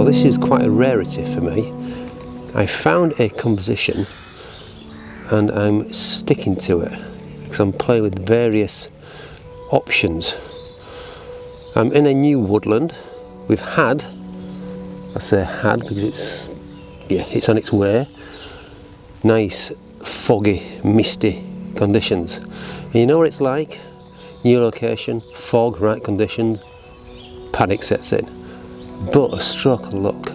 this is quite a rarity for me. I found a composition and I'm sticking to it because I'm playing with various options. I'm in a new woodland. We've had, I say had because it's on its way, nice foggy, misty conditions. And you know what it's like? New location, fog, right conditions, panic sets in. But a stroke of luck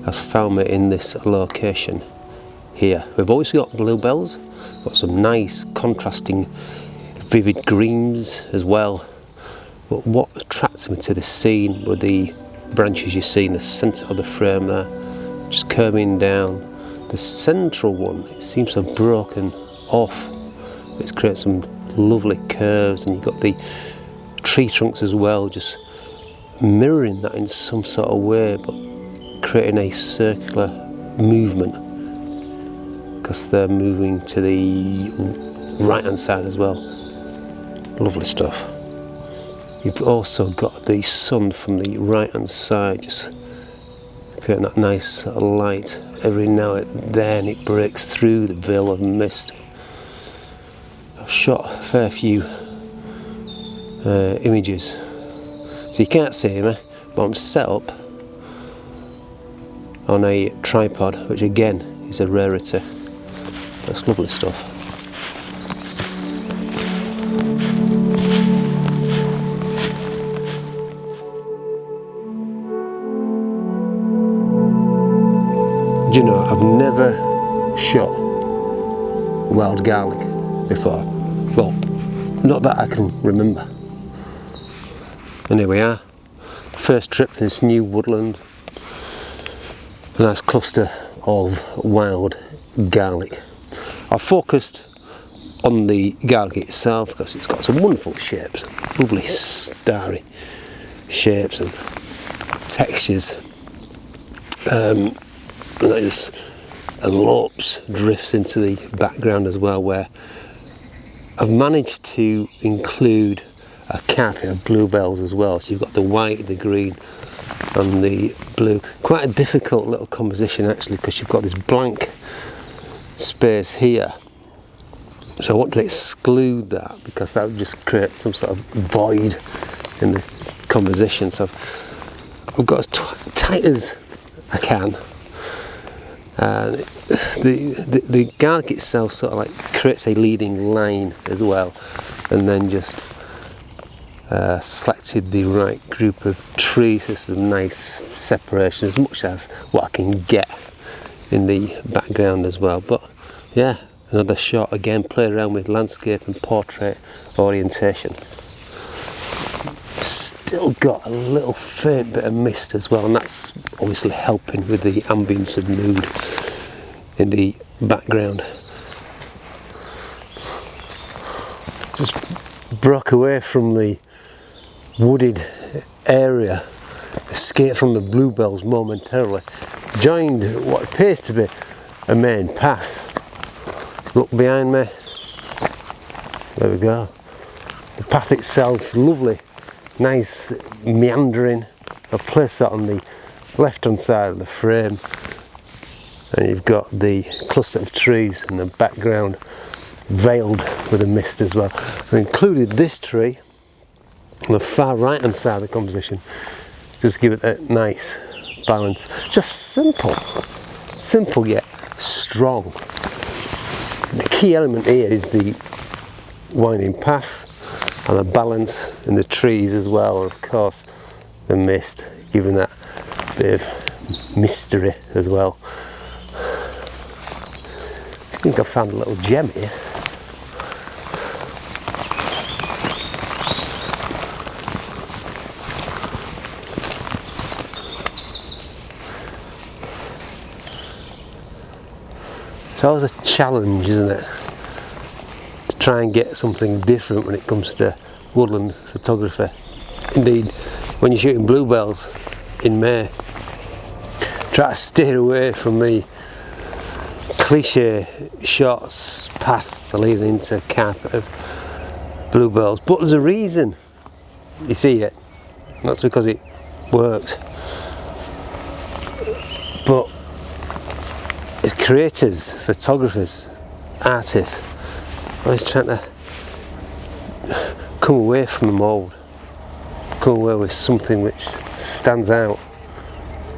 has found me in this location here. We've always got bluebells, got some nice contrasting vivid greens as well. But what attracts me to the scene were the branches you see in the centre of the frame there, just curving down. The central one, it seems to have broken off. It's created some lovely curves, and you've got the tree trunks as well, just mirroring that in some sort of way, but creating a circular movement because they're moving to the right hand side as well. Lovely stuff. You've also got the sun from the right hand side, just creating that nice light. Every now and then it breaks through the veil of mist. I've shot a fair few images, so you can't see me, but I'm set up on a tripod, which again is a rarity. That's lovely stuff. Do you know, I've never shot wild garlic before. Well, not that I can remember. And here we are. First trip to this new woodland. A nice cluster of wild garlic. I focused on the garlic itself because it's got some wonderful shapes, lovely starry shapes and textures. And that just elopes, drifts into the background as well, where I've managed to include a carpet of bluebells as well. So you've got the white, the green and the blue. Quite a difficult little composition actually, because you've got this blank space here. So I want to exclude that because that would just create some sort of void in the composition. So I've got as tight as I can. And the garlic itself sort of like creates a leading line as well, and then just selected the right group of trees. There's some nice separation, as much as what I can get in the background as well. But yeah, another shot again, played around with landscape and portrait orientation. Still got a little faint bit of mist as well, and that's obviously helping with the ambience of mood in the background. Just broke away from the wooded area, escaped from the bluebells momentarily, joined what appears to be a main path. Look behind me, there we go. The path itself, lovely, nice meandering. I've placed that on the left hand side of the frame, and you've got the cluster of trees in the background veiled with a mist as well. I've included this tree on the far right hand side of the composition, just to give it that nice balance. Just simple yet strong. The key element here is the winding path and the balance in the trees as well, and of course the mist, giving that bit of mystery as well. I think I've found a little gem here. It's always a challenge, isn't it, to try and get something different when it comes to woodland photography. Indeed, when you're shooting bluebells in May, try to steer away from the cliche shots path leading into a carpet of bluebells. But there's a reason you see it, and that's because it works. creators, photographers, artists, always trying to come away from the mould, come away with something which stands out,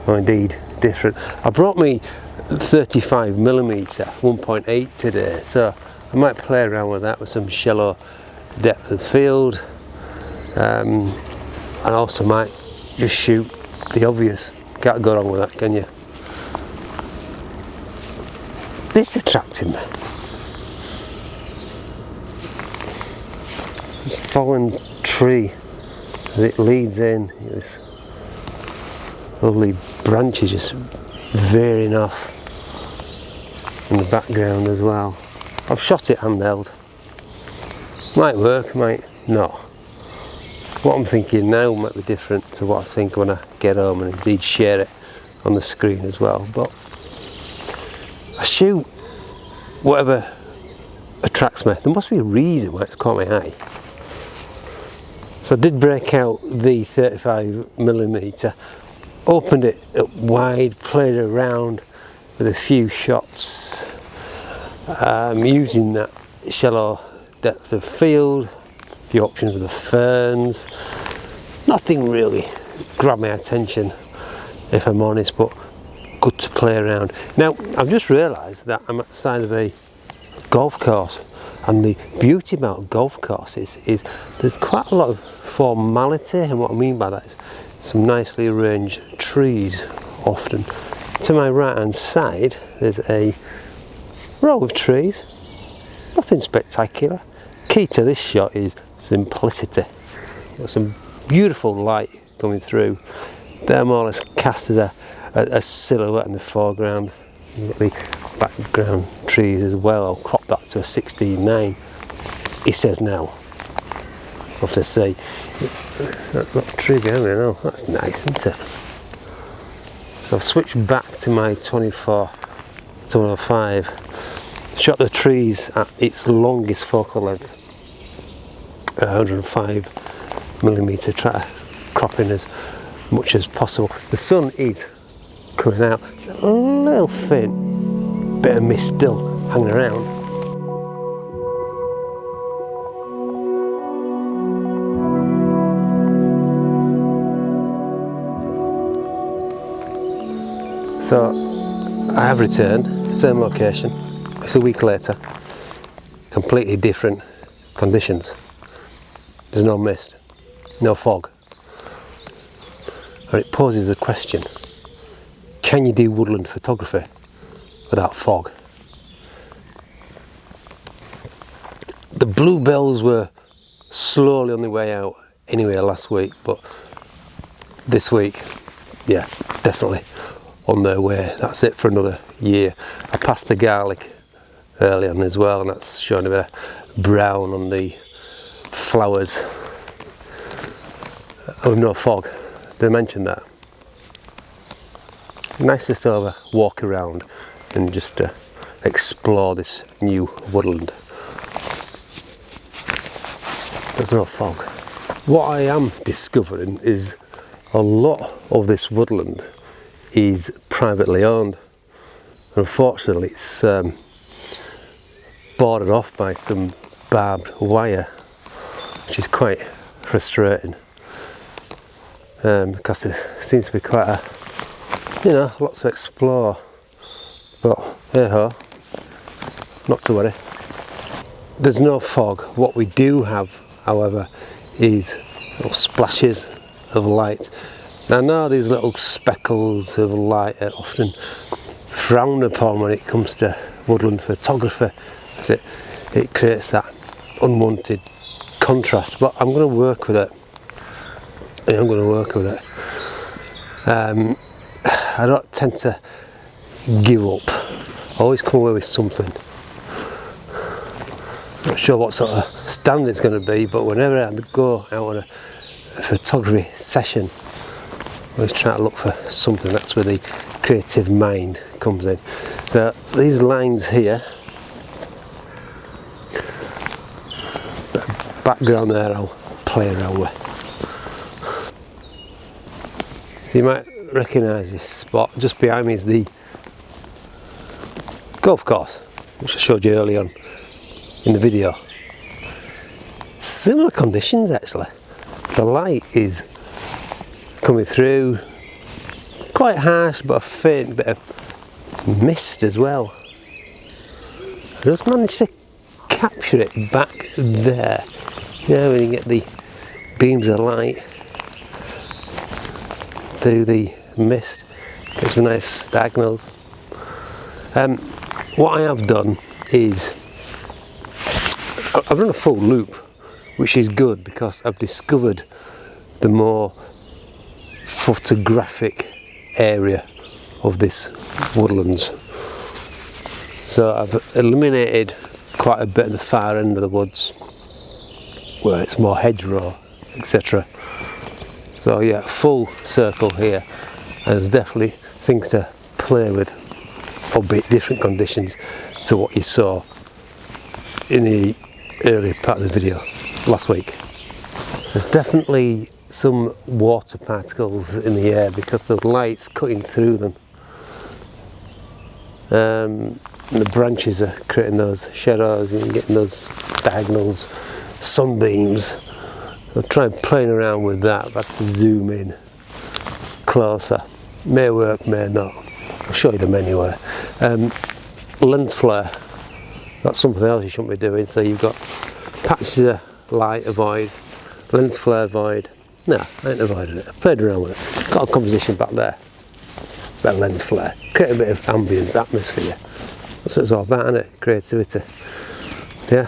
or indeed different. I brought me 35mm 1.8 today, so I might play around with that with some shallow depth of field, and also might just shoot the obvious. Can't go wrong with that, can you? This attracted me. This fallen tree as it leads in, this lovely branches just veering off in the background as well. I've shot it handheld. Might work, might not. What I'm thinking now might be different to what I think when I get home, and indeed share it on the screen as well. But I shoot whatever attracts me. There must be a reason why it's caught my eye. So I did break out the 35mm, opened it up wide, played around with a few shots, using that shallow depth of field, a few options with the ferns. Nothing really grabbed my attention, if I'm honest, but good to play around. Now, I've just realised that I'm at the side of a golf course, and the beauty about golf courses is there's quite a lot of formality, and what I mean by that is some nicely arranged trees often. To my right hand side there's a row of trees, nothing spectacular. Key to this shot is simplicity. Got some beautiful light coming through. They're more or less cast as a silhouette in the foreground. You've got the background trees as well. I'll crop that to a 16:9. He says now. I'll have to say, that little tree behind me now, that's nice, isn't it? So I've switched back to my 24 to 105. Shot the trees at its longest focal length, 105mm. Try to crop in as much as possible. The sun is coming out. It's a little faint bit of mist still hanging around. So I have returned, same location. It's a week later, completely different conditions. There's no mist, no fog. And it poses the question, can you do woodland photography without fog? The bluebells were slowly on the way out anyway last week, but this week, yeah, definitely on their way. That's it for another year. I passed the garlic early on as well, and that's showing a bit of brown on the flowers. Oh, no fog. Did I mention that? Nice just to have a walk around and just explore this new woodland. There's no fog. What I am discovering is a lot of this woodland is privately owned. Unfortunately, it's bordered off by some barbed wire, which is quite frustrating, because there seems to be quite a, lots to explore. But hey ho, not to worry. There's no fog. What we do have, however, is little splashes of light. Now, I know these little speckles of light are often frowned upon when it comes to woodland photography, as it creates that unwanted contrast, but I'm going to work with it. I don't tend to give up. I always come away with something. Not sure what sort of standard it's going to be, but whenever I go out on a photography session, I always try to look for something. That's where the creative mind comes in. So these lines here, background there, I'll play around with. So you might recognise this spot. Just behind me is the golf course, which I showed you earlier on in the video. Similar conditions actually. The light is coming through, it's quite harsh, but a faint bit of mist as well. I just managed to capture it back there. You know, when you get the beams of light through the mist, get some nice diagonals. What I have done is I've run a full loop, which is good because I've discovered the more photographic area of this woodlands. So I've eliminated quite a bit of the far end of the woods where it's more hedgerow, etc. So yeah, full circle here, and there's definitely things to play with, albeit different conditions to what you saw in the earlier part of the video last week. There's definitely some water particles in the air because the light's cutting through them. And the branches are creating those shadows and you're getting those diagonals, sunbeams. I'll try and playing around with that. I've had to zoom in closer. May work, may not. I'll show you them anyway. Lens flare, that's something else you shouldn't be doing. So you've got patches of light, avoid. Lens flare, avoid. No, I ain't avoided it. I played around with it. Got a composition back there. That lens flare. Create a bit of ambience, atmosphere. That's what it's all about, isn't it? Creativity. Yeah.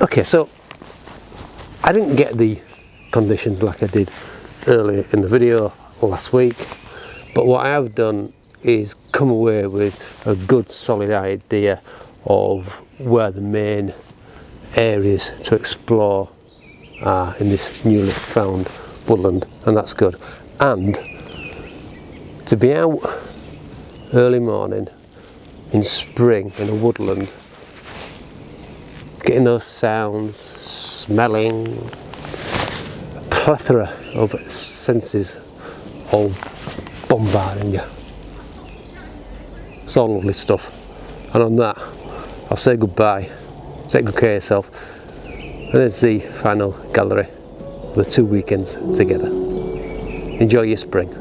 Okay, so I didn't get the conditions like I did earlier in the video last week, but what I have done is come away with a good solid idea of where the main areas to explore are in this newly found woodland, and that's good. And to be out early morning in spring in a woodland, getting those sounds, smelling, a plethora of senses all bombarding you. It's all lovely stuff. And on that, I'll say goodbye. Take good care of yourself. And there's the final gallery of the 2 weekends together. Enjoy your spring.